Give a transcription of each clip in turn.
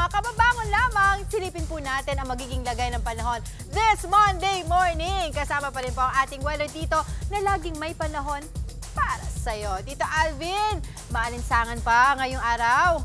mga kababangon lamang, silipin po natin ang magiging lagay ng panahon this Monday morning. Kasama pa rin po ang ating weather dito na laging may panahon para sa'yo. Tito Alvin, maalinsangan pa ngayong araw.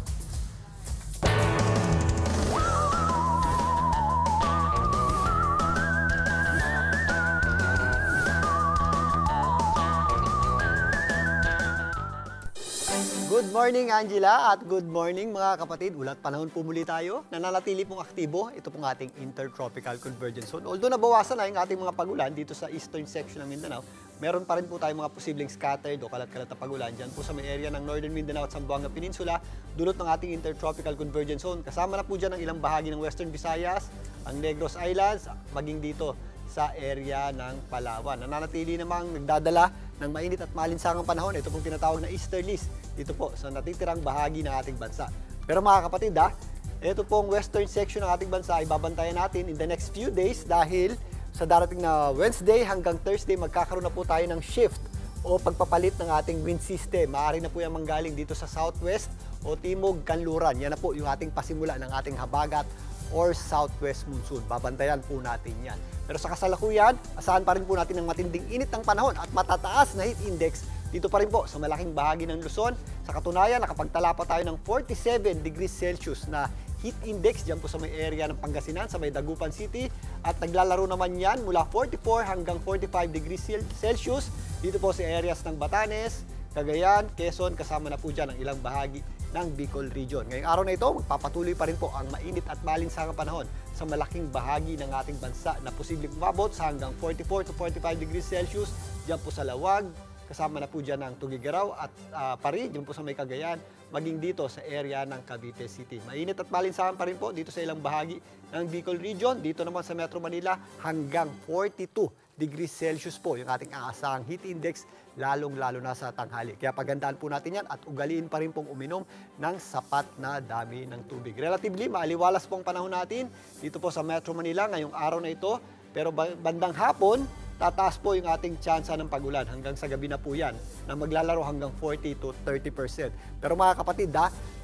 Good morning, Angela, at good morning mga kapatid. Ulat panahon po muli tayo. Nananatili pong aktibo. Ito pong ating intertropical convergence zone. Although nabawasan na yung ating mga pagulan dito sa eastern section ng Mindanao, meron pa rin po tayong mga posibleng scattered o kalat-kalat na pagulan dyan po sa may area ng northern Mindanao at Zamboanga Peninsula, dulot ng ating intertropical convergence zone. Kasama na po dyan ang ilang bahagi ng Western Visayas, ang Negros Islands, maging dito sa area ng Palawan. Nananatili namang nagdadala ng mainit at malinsangang panahon. Ito pong tinatawag na easterlies dito po sa natitirang bahagi ng ating bansa. Pero mga kapatid, ito pong western section ng ating bansa ay babantayan natin in the next few days dahil sa darating na Wednesday hanggang Thursday magkakaroon na po tayo ng shift o pagpapalit ng ating wind system. Maaari na po yung manggaling dito sa southwest o timog kanluran. Yan na po yung ating pasimula ng ating habagat or southwest monsoon. Babantayan po natin yan. Pero sa kasalukuyan, asahan pa rin po natin ng matinding init ng panahon at matataas na heat index dito pa rin po sa malaking bahagi ng Luzon. Sa katunayan, nakapagtala pa tayo ng 47 degrees Celsius na heat index dyan po sa may area ng Pangasinan, sa may Dagupan City. At naglalaro naman yan mula 44 hanggang 45 degrees Celsius dito po sa areas ng Batanes, Cagayan, Quezon, kasama na po dyan ang ilang bahagi ng Bicol Region. Ngayong araw na ito, magpapatuloy pa rin po ang mainit at malinsangang panahon sa malaking bahagi ng ating bansa na posibleng umabot sa hanggang 44 to 45 degrees Celsius dyan po sa Lawag, kasama na po dyan ang Tugigaraw at Pari, dyan po sa may Cagayan, maging dito sa area ng Cavite City. Mainit at malinsangan pa rin po dito sa ilang bahagi ng Bicol Region, dito naman sa Metro Manila hanggang 42 degrees Celsius po yung ating aasahang heat index, lalong-lalo na sa tanghali. Kaya pagandaan po natin yan at ugaliin pa rin pong uminom ng sapat na dami ng tubig. Relatively, maaliwalas po ang panahon natin dito po sa Metro Manila ngayong araw na ito. Pero bandang hapon, tataas po yung ating tsansa ng pagulan. Hanggang sa gabi na po yan, na maglalaro hanggang 40 to 30%. Pero mga kapatid,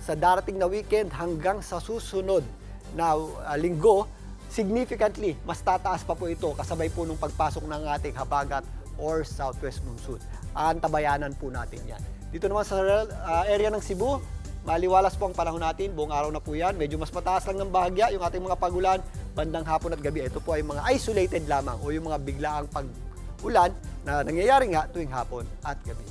sa darating na weekend hanggang sa susunod na linggo, significantly, mas tataas pa po ito kasabay po nung pagpasok ng ating habagat or southwest monsoon. Antabayanan po natin yan. Dito naman sa area ng Cebu, maliwalas po ang panahon natin, buong araw na po yan. Medyo mas mataas lang ng bahagya yung ating mga pagulan, bandang hapon at gabi. Ito po ay mga isolated lamang o yung mga biglaang pag-ulan na nangyayari nga tuwing hapon at gabi.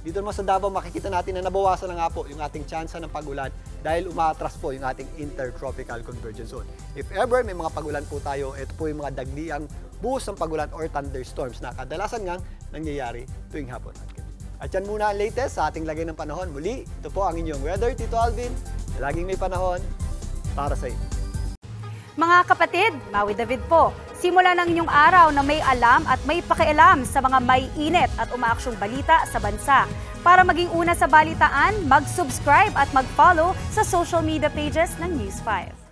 Dito naman sa Davao, makikita natin na nabawasan na nga po yung ating tsansa ng pagulan dahil umaatras po yung ating intertropical convergence zone. If ever may mga pagulan po tayo, ito po yung mga dagdiang buhos ng pagulan or thunderstorms na kadalasan ngang nangyayari tuwing hapon at gabi. At yan muna ang latest sa ating lagay ng panahon. Muli, ito po ang inyong weather, Tito Alvin, na laging may panahon para sa inyo. Mga kapatid, Maui David po. Simula ng inyong araw na may alam at may pakialam sa mga may init at umaaksyong balita sa bansa. Para maging una sa balitaan, mag-subscribe at mag-follow sa social media pages ng News 5.